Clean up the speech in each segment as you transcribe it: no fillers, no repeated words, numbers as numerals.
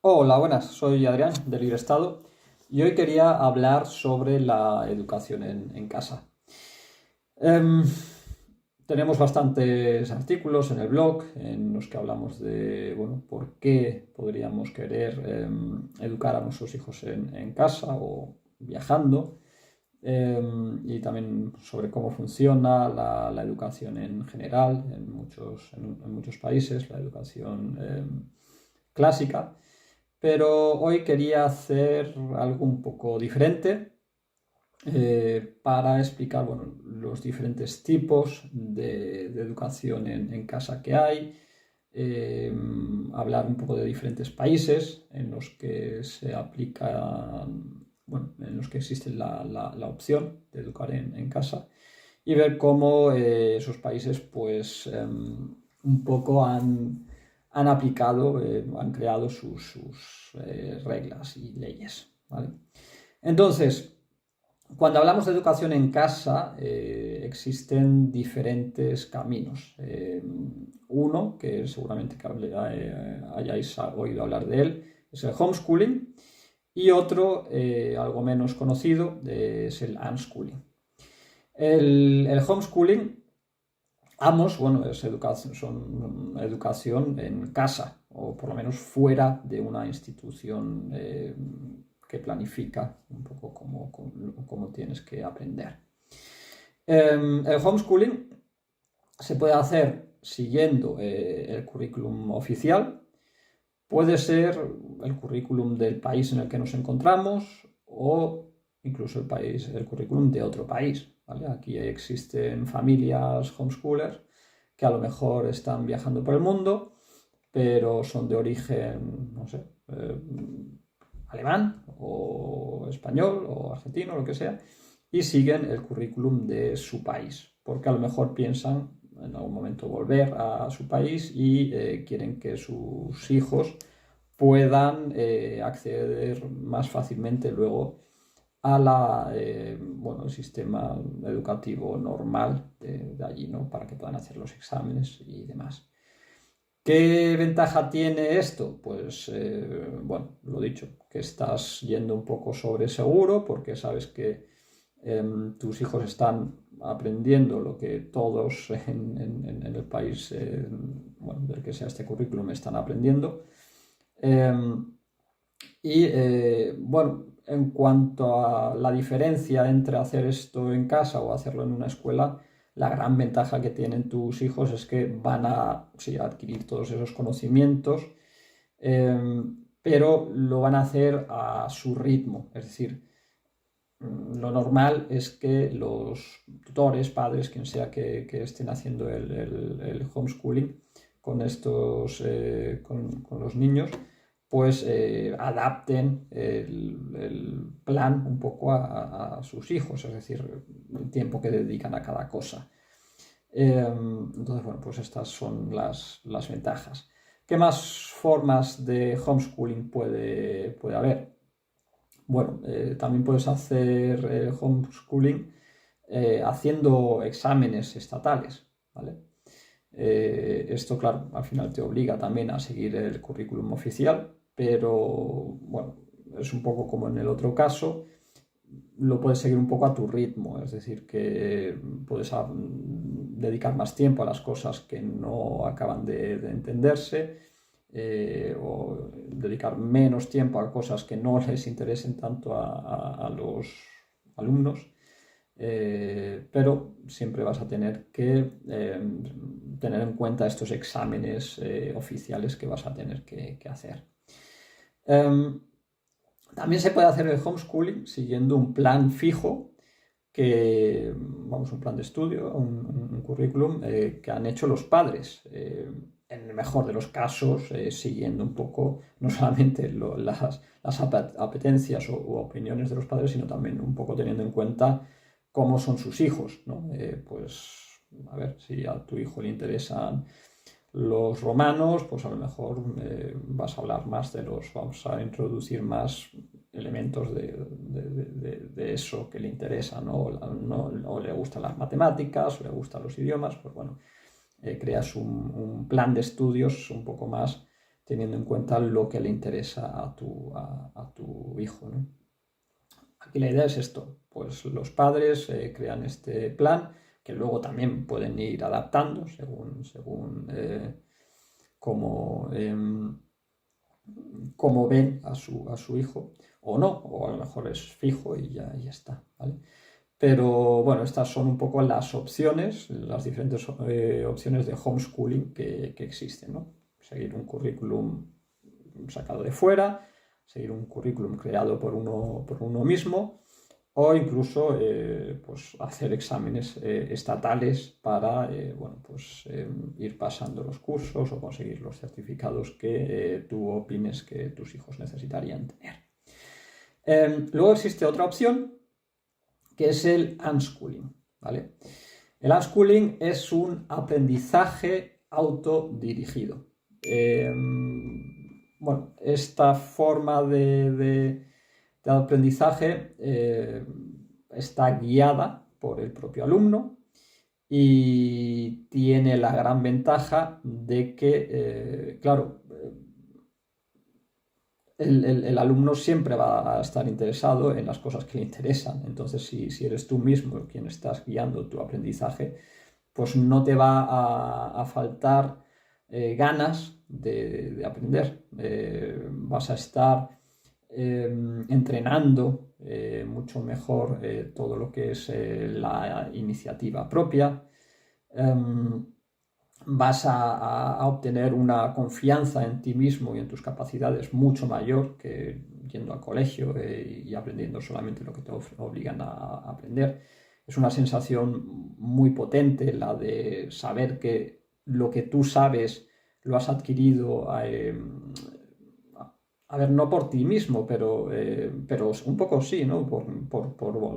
Hola, buenas, soy Adrián de Libre Estado y hoy quería hablar sobre la educación en casa. Em, Tenemos bastantes artículos en el blog en los que hablamos de, bueno, por qué podríamos querer educar a nuestros hijos en casa o viajando, y también sobre cómo funciona la educación en general en muchos países, la educación clásica. Pero hoy quería hacer algo un poco diferente, para explicar, bueno, los diferentes tipos de educación en casa que hay, eh, hablar un poco de diferentes países en los que se aplica, bueno, en los que existe la opción de educar en casa y ver cómo esos países pues un poco han aplicado, han creado sus reglas y leyes, ¿vale? Entonces, cuando hablamos de educación en casa, existen diferentes caminos. Uno, que seguramente hayáis oído hablar de él, es el homeschooling, y otro, algo menos conocido, es el unschooling. El homeschooling, ambos, bueno, son educación en casa, o por lo menos fuera de una institución que planifica un poco cómo tienes que aprender. El homeschooling se puede hacer siguiendo el currículum oficial, puede ser el currículum del país en el que nos encontramos o incluso el currículum de otro país, ¿vale? Aquí existen familias homeschoolers que a lo mejor están viajando por el mundo, pero son de origen, no sé, alemán o español o argentino, lo que sea, y siguen el currículum de su país, porque a lo mejor piensan en algún momento volver a su país y quieren que sus hijos puedan acceder más fácilmente luego a bueno, el sistema educativo normal de allí, ¿no? Para que puedan hacer los exámenes y demás. ¿Qué ventaja tiene esto? Pues, bueno, lo dicho, que estás yendo un poco sobre seguro porque sabes que tus hijos están aprendiendo lo que todos en el país, bueno, del que sea este currículum están aprendiendo. Bueno, en cuanto a la diferencia entre hacer esto en casa o hacerlo en una escuela, la gran ventaja que tienen tus hijos es que van a, sí, a adquirir todos esos conocimientos, pero lo van a hacer a su ritmo. Es decir, lo normal es que los tutores, padres, quien sea que estén haciendo el homeschooling con los niños, pues adapten el plan un poco a sus hijos, es decir, el tiempo que dedican a cada cosa. Entonces, bueno, pues estas son las ventajas. ¿Qué más formas de homeschooling puede haber? Bueno, también puedes hacer homeschooling haciendo exámenes estatales, ¿vale? Esto, claro, al final te obliga también a seguir el currículum oficial, pero bueno, es un poco como en el otro caso, lo puedes seguir un poco a tu ritmo, es decir, que puedes dedicar más tiempo a las cosas que no acaban de entenderse, o dedicar menos tiempo a cosas que no les interesen tanto a los alumnos, pero siempre vas a tener que tener en cuenta estos exámenes oficiales que vas a tener que hacer. Um, También se puede hacer el homeschooling siguiendo un plan fijo vamos, un plan de estudio, un currículum que han hecho los padres. En el mejor de los casos, siguiendo un poco no solamente las apetencias u opiniones de los padres, sino también un poco teniendo en cuenta cómo son sus hijos, ¿no? Pues, a ver, si a tu hijo le interesan los romanos, pues a lo mejor vas a hablar más vamos a introducir más elementos de eso que le interesa, ¿no? O le gustan las matemáticas, o le gustan los idiomas, pues bueno, creas un plan de estudios un poco más teniendo en cuenta lo que le interesa a tu hijo, ¿no? Aquí la idea es esto, pues los padres crean este plan, que luego también pueden ir adaptando según cómo, cómo ven a su hijo, o no, o a lo mejor es fijo y ya está, ¿vale? Pero bueno, estas son un poco las opciones, las diferentes opciones de homeschooling que existen, ¿no? Seguir un currículum sacado de fuera, seguir un currículum creado por uno mismo, o incluso pues hacer exámenes estatales para bueno, pues, ir pasando los cursos o conseguir los certificados que tú opines que tus hijos necesitarían tener. Luego existe otra opción, que es el unschooling, ¿vale? El unschooling es un aprendizaje autodirigido. Bueno, esta forma de aprendizaje está guiada por el propio alumno y tiene la gran ventaja de que, claro, el alumno siempre va a estar interesado en las cosas que le interesan. Entonces, si eres tú mismo quien estás guiando tu aprendizaje, pues no te va a faltar ganas de aprender. Vas a estar entrenando mucho mejor todo lo que es la iniciativa propia. Vas a obtener una confianza en ti mismo y en tus capacidades mucho mayor que yendo al colegio y aprendiendo solamente lo que te obligan a aprender. Es una sensación muy potente la de saber que lo que tú sabes lo has adquirido a ver, no por ti mismo, pero un poco sí, ¿no? Por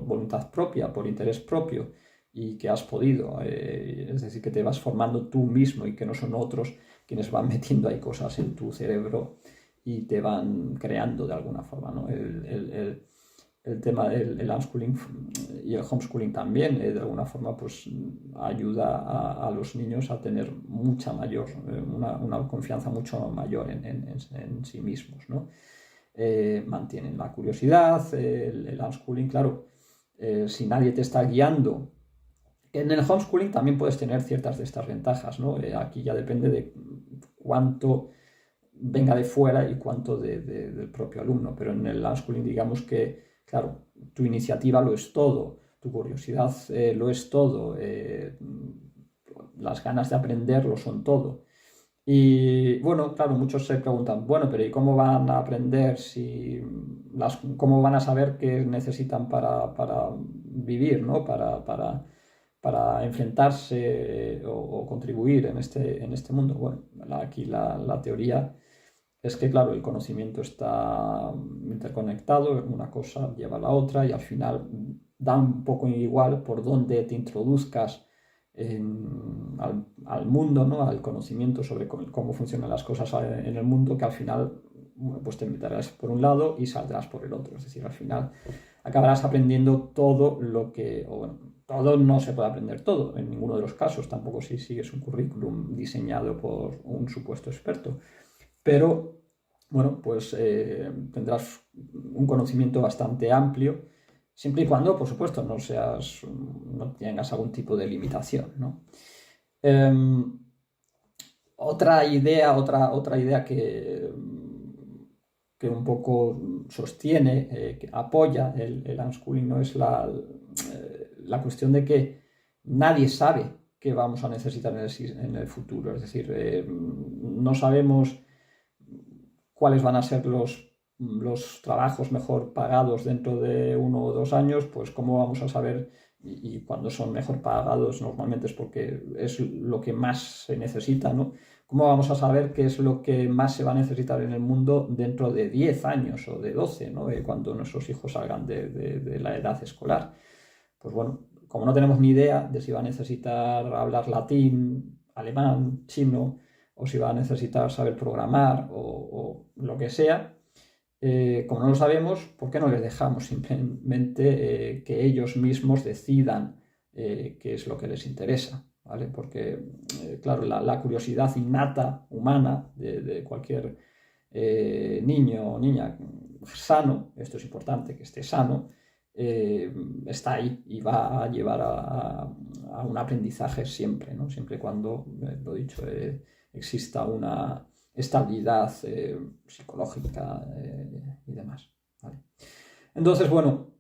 voluntad propia, por interés propio, y que has podido, es decir, que te vas formando tú mismo y que no son otros quienes van metiendo ahí cosas en tu cerebro y te van creando de alguna forma, ¿no? El tema del unschooling y el homeschooling también, de alguna forma, pues ayuda a los niños a tener mucha mayor, una confianza mucho mayor en sí mismos, ¿no? Mantienen la curiosidad, el unschooling, claro, si nadie te está guiando. En el homeschooling también puedes tener ciertas de estas ventajas, ¿no? Aquí ya depende de cuánto venga de fuera y cuánto del propio alumno, pero en el unschooling digamos que, claro, tu iniciativa lo es todo, tu curiosidad lo es todo, las ganas de aprender lo son todo. Y bueno, claro, muchos se preguntan, bueno, pero ¿y cómo van a aprender cómo van a saber qué necesitan para vivir, ¿no? Para enfrentarse o contribuir en este mundo? Bueno, aquí la teoría es que, claro, el conocimiento está interconectado, una cosa lleva a la otra y al final da un poco igual por dónde te introduzcas al mundo, ¿no? Al conocimiento sobre cómo funcionan las cosas en el mundo, que al final pues te meterás por un lado y saldrás por el otro. Es decir, al final acabarás aprendiendo todo lo que, o bueno, todo no se puede aprender todo, en ninguno de los casos, tampoco si sigues un currículum diseñado por un supuesto experto. Pero, bueno, pues tendrás un conocimiento bastante amplio, siempre y cuando, por supuesto, no tengas algún tipo de limitación, ¿no? Otra idea que un poco sostiene, que apoya el unschooling, ¿no? Es la cuestión de que nadie sabe qué vamos a necesitar en el futuro. Es decir, no sabemos cuáles van a ser los trabajos mejor pagados dentro de 1 o 2 años, pues cómo vamos a saber, y cuando son mejor pagados normalmente es porque es lo que más se necesita, ¿no? ¿Cómo vamos a saber qué es lo que más se va a necesitar en el mundo dentro de 10 años o de 12, ¿no? Cuando nuestros hijos salgan de la edad escolar? Pues bueno, como no tenemos ni idea de si va a necesitar hablar latín, alemán, chino, o si va a necesitar saber programar o lo que sea, como no lo sabemos, ¿por qué no les dejamos simplemente que ellos mismos decidan qué es lo que les interesa? ¿vale? Porque, claro, la curiosidad innata humana de cualquier niño o niña sano, esto es importante, que esté sano, está ahí y va a llevar a un aprendizaje siempre, ¿no? Siempre y cuando, lo dicho, exista una estabilidad psicológica y demás, ¿vale? Entonces, bueno,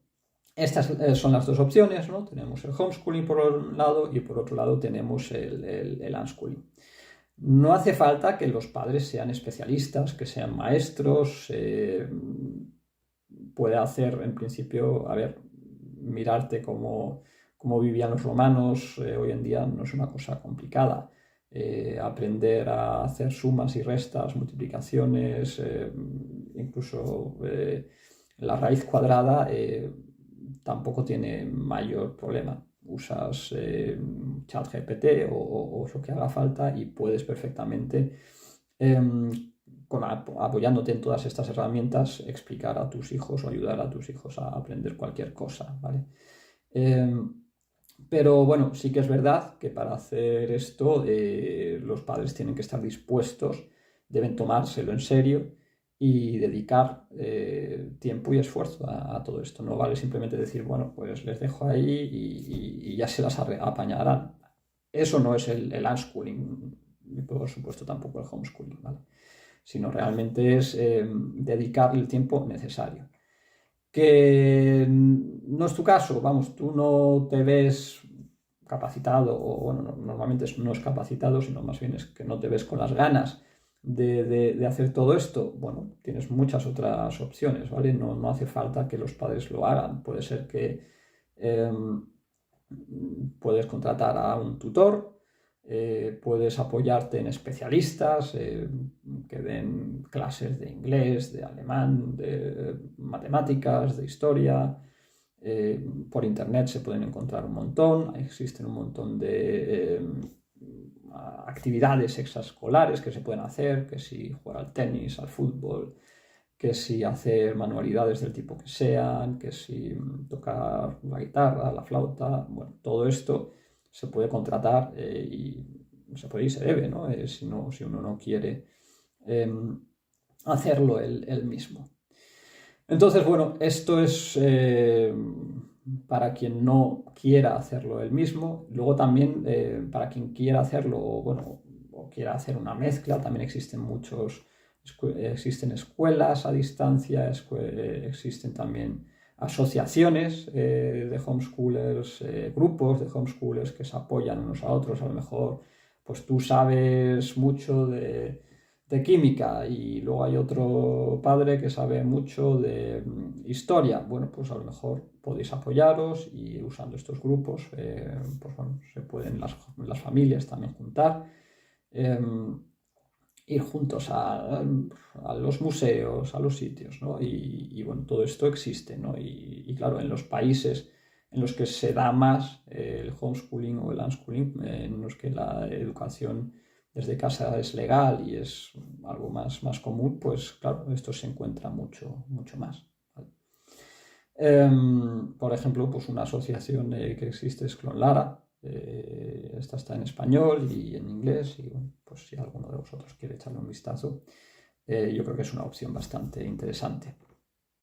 estas son las dos opciones, ¿no? Tenemos el homeschooling por un lado y por otro lado tenemos el unschooling. No hace falta que los padres sean especialistas, que sean maestros. Puede hacer, en principio, a ver, mirarte cómo vivían los romanos. Hoy en día no es una cosa complicada. Aprender a hacer sumas y restas, multiplicaciones, incluso la raíz cuadrada tampoco tiene mayor problema. Usas ChatGPT o lo que haga falta y puedes perfectamente, apoyándote en todas estas herramientas, explicar a tus hijos o ayudar a tus hijos a aprender cualquier cosa, ¿vale? Pero bueno, sí que es verdad que para hacer esto los padres tienen que estar dispuestos, deben tomárselo en serio y dedicar tiempo y esfuerzo a todo esto. No vale simplemente decir, bueno, pues les dejo ahí y ya se las apañarán. Eso no es el unschooling, y por supuesto tampoco el homeschooling, ¿vale? Sino realmente es dedicarle el tiempo necesario. Que no es tu caso, vamos, tú no te ves capacitado, o bueno, normalmente no es capacitado, sino más bien es que no te ves con las ganas de hacer todo esto. Bueno, tienes muchas otras opciones, ¿vale? No hace falta que los padres lo hagan. Puede ser que puedes contratar a un tutor, puedes apoyarte en especialistas que den clases de inglés, de alemán, de matemáticas, de historia. Por internet se pueden encontrar un montón, existen un montón de actividades extraescolares que se pueden hacer, que si jugar al tenis, al fútbol, que si hacer manualidades del tipo que sean, que si tocar la guitarra, la flauta, bueno, todo esto se puede contratar y se puede y se debe, ¿no? Si uno no quiere hacerlo él mismo. Entonces, bueno, esto es para quien no quiera hacerlo él mismo. Luego también para quien quiera hacerlo, bueno, o quiera hacer una mezcla, también existen escuelas a distancia, existen también asociaciones de homeschoolers, grupos de homeschoolers que se apoyan unos a otros. A lo mejor, pues tú sabes mucho de química y luego hay otro padre que sabe mucho de historia. Bueno, pues a lo mejor podéis apoyaros y usando estos grupos, pues bueno, se pueden las familias también juntar, ir juntos a los museos, a los sitios, ¿no? Y bueno, todo esto existe, ¿no? Y claro, en los países en los que se da más el homeschooling o el unschooling, en los que la educación desde casa es legal y es algo más común, pues claro, esto se encuentra mucho más, ¿vale? Por ejemplo, pues una asociación que existe es Clonlara. Esta está en español y en inglés y bueno, pues si alguno de vosotros quiere echarle un vistazo, yo creo que es una opción bastante interesante.